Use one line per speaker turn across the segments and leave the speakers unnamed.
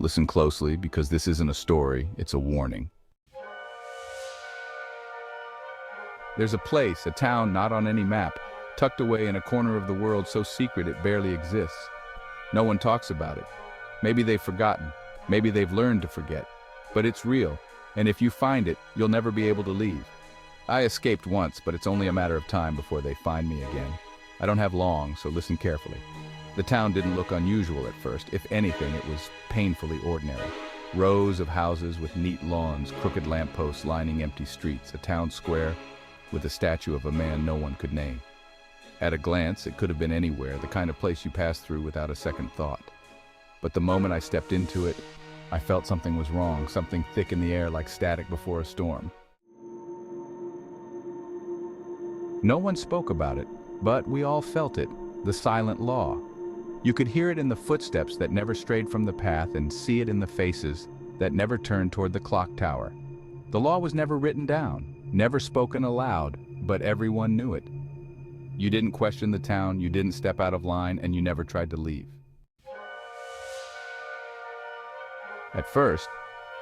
Listen closely because this isn't a story, it's a warning. There's a place, a town not on any map, tucked away in a corner of the world so secret it barely exists. No one talks about it. Maybe they've forgotten, maybe they've learned to forget. But it's real, and if you find it, you'll never be able to leave. I escaped once, but it's only a matter of time before they find me again. I don't have long, so listen carefully. The town didn't look unusual at first. If anything, it was painfully ordinary. Rows of houses with neat lawns, crooked lampposts lining empty streets, a town square with a statue of a man no one could name. At a glance, it could have been anywhere, the kind of place you pass through without a second thought. But the moment I stepped into it, I felt something was wrong, something thick in the air like static before a storm. No one spoke about it, but we all felt it, the silent law. You could hear it in the footsteps that never strayed from the path and see it in the faces that never turned toward the clock tower. The law was never written down, never spoken aloud, but everyone knew it. You didn't question the town, you didn't step out of line, and you never tried to leave. At first,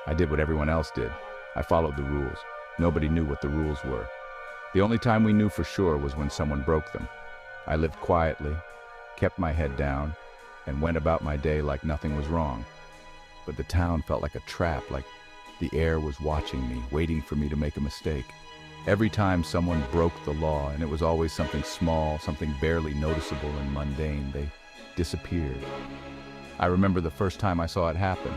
I did what everyone else did. I followed the rules. Nobody knew what the rules were. The only time we knew for sure was when someone broke them. I lived quietly, kept my head down, and went about my day like nothing was wrong. But the town felt like a trap, like the air was watching me, waiting for me to make a mistake. Every time someone broke the law, and it was always something small, something barely noticeable and mundane, they disappeared. I remember the first time I saw it happen.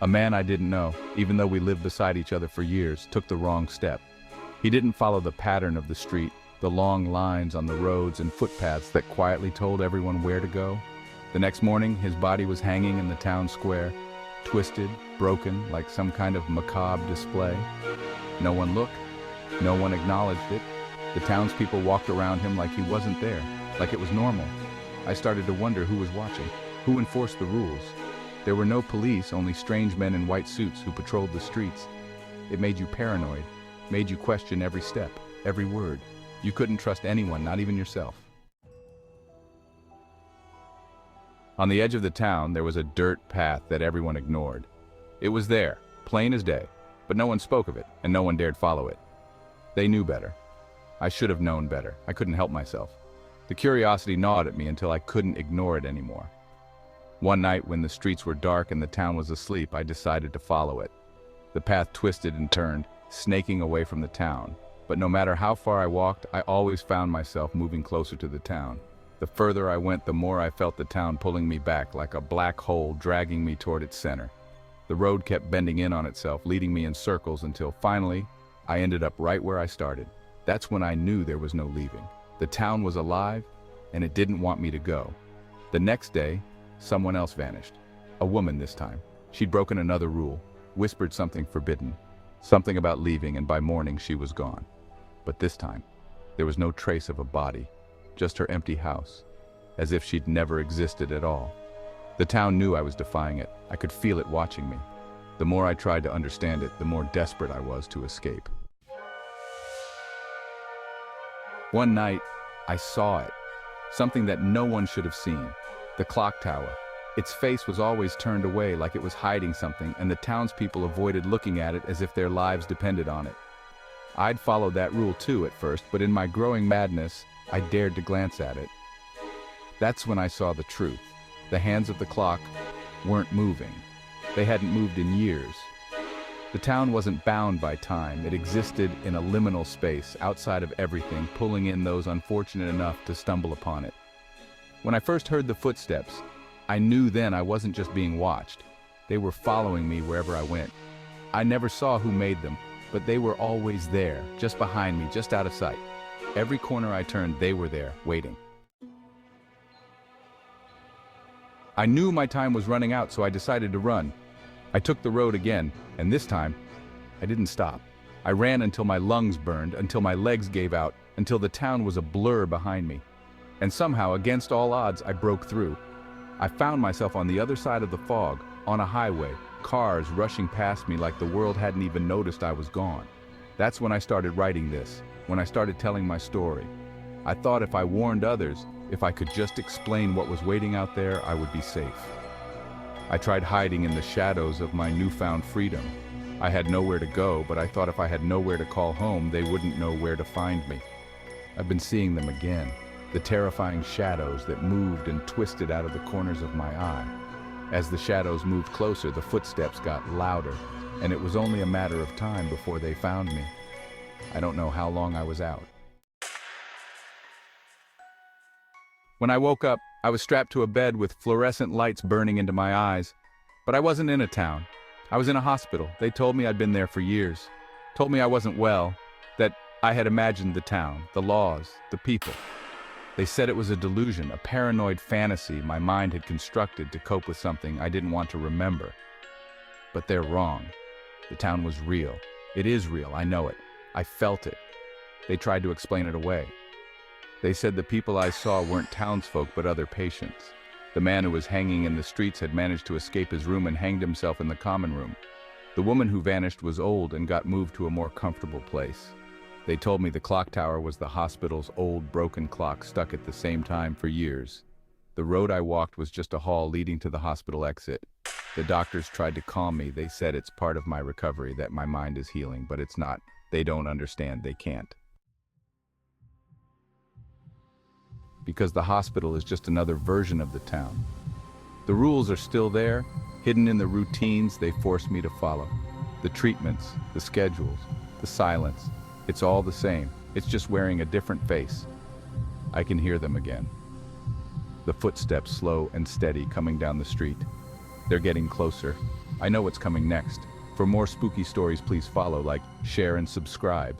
A man I didn't know, even though we lived beside each other for years, took the wrong step. He didn't follow the pattern of the street, the long lines on the roads and footpaths that quietly told everyone where to go. The next morning, his body was hanging in the town square, twisted, broken, like some kind of macabre display. No one looked. No one acknowledged it. The townspeople walked around him like he wasn't there, like it was normal. I started to wonder who was watching, who enforced the rules. There were no police, only strange men in white suits who patrolled the streets. It made you paranoid, made you question every step, every word. You couldn't trust anyone, not even yourself. On the edge of the town, there was a dirt path that everyone ignored. It was there, plain as day, but no one spoke of it, and no one dared follow it. They knew better. I should have known better. I couldn't help myself. The curiosity gnawed at me until I couldn't ignore it anymore. One night, when the streets were dark and the town was asleep, I decided to follow it. The path twisted and turned, snaking away from the town. But no matter how far I walked, I always found myself moving closer to the town. The further I went, the more I felt the town pulling me back, like a black hole dragging me toward its center. The road kept bending in on itself, leading me in circles until finally, I ended up right where I started. That's when I knew there was no leaving. The town was alive, and it didn't want me to go. The next day, someone else vanished. A woman this time. She'd broken another rule, whispered something forbidden, something about leaving, and by morning she was gone. But this time, there was no trace of a body, just her empty house, as if she'd never existed at all. The town knew I was defying it. I could feel it watching me. The more I tried to understand it, the more desperate I was to escape. One night, I saw it. Something that no one should have seen. The clock tower. Its face was always turned away like it was hiding something, and the townspeople avoided looking at it as if their lives depended on it. I'd followed that rule too at first, but in my growing madness, I dared to glance at it. That's when I saw the truth. The hands of the clock weren't moving. They hadn't moved in years. The town wasn't bound by time. It existed in a liminal space, outside of everything, pulling in those unfortunate enough to stumble upon it. When I first heard the footsteps, I knew then I wasn't just being watched. They were following me wherever I went. I never saw who made them, but they were always there, just behind me, just out of sight. Every corner I turned, they were there, waiting. I knew my time was running out, so I decided to run. I took the road again, and this time, I didn't stop. I ran until my lungs burned, until my legs gave out, until the town was a blur behind me. And somehow, against all odds, I broke through. I found myself on the other side of the fog, on a highway, cars rushing past me like the world hadn't even noticed I was gone. That's when I started writing this, when I started telling my story. I thought if I warned others, if I could just explain what was waiting out there, I would be safe. I tried hiding in the shadows of my newfound freedom. I had nowhere to go, but I thought if I had nowhere to call home, they wouldn't know where to find me. I've been seeing them again, the terrifying shadows that moved and twisted out of the corners of my eye. As the shadows moved closer, the footsteps got louder, and it was only a matter of time before they found me. I don't know how long I was out. When I woke up, I was strapped to a bed with fluorescent lights burning into my eyes. But I wasn't in a town. I was in a hospital. They told me I'd been there for years. Told me I wasn't well, that I had imagined the town, the laws, the people. They said it was a delusion, a paranoid fantasy my mind had constructed to cope with something I didn't want to remember. But they're wrong. The town was real. It is real, I know it. I felt it. They tried to explain it away. They said the people I saw weren't townsfolk but other patients. The man who was hanging in the streets had managed to escape his room and hanged himself in the common room. The woman who vanished was old and got moved to a more comfortable place. They told me the clocktower was the hospital's old broken clock stuck at the same time for years. The road I walked was just a hall leading to the hospital exit. The doctors tried to calm me. They said it's part of my recovery, that my mind is healing, but it's not. They don't understand. They can't. Because the hospital is just another version of the town. The rules are still there, hidden in the routines they force me to follow. The treatments, the schedules, the silence, it's all the same. It's just wearing a different face. I can hear them again. The footsteps slow and steady coming down the street. They're getting closer. I know what's coming next. For more spooky stories, please follow, like, share, and subscribe.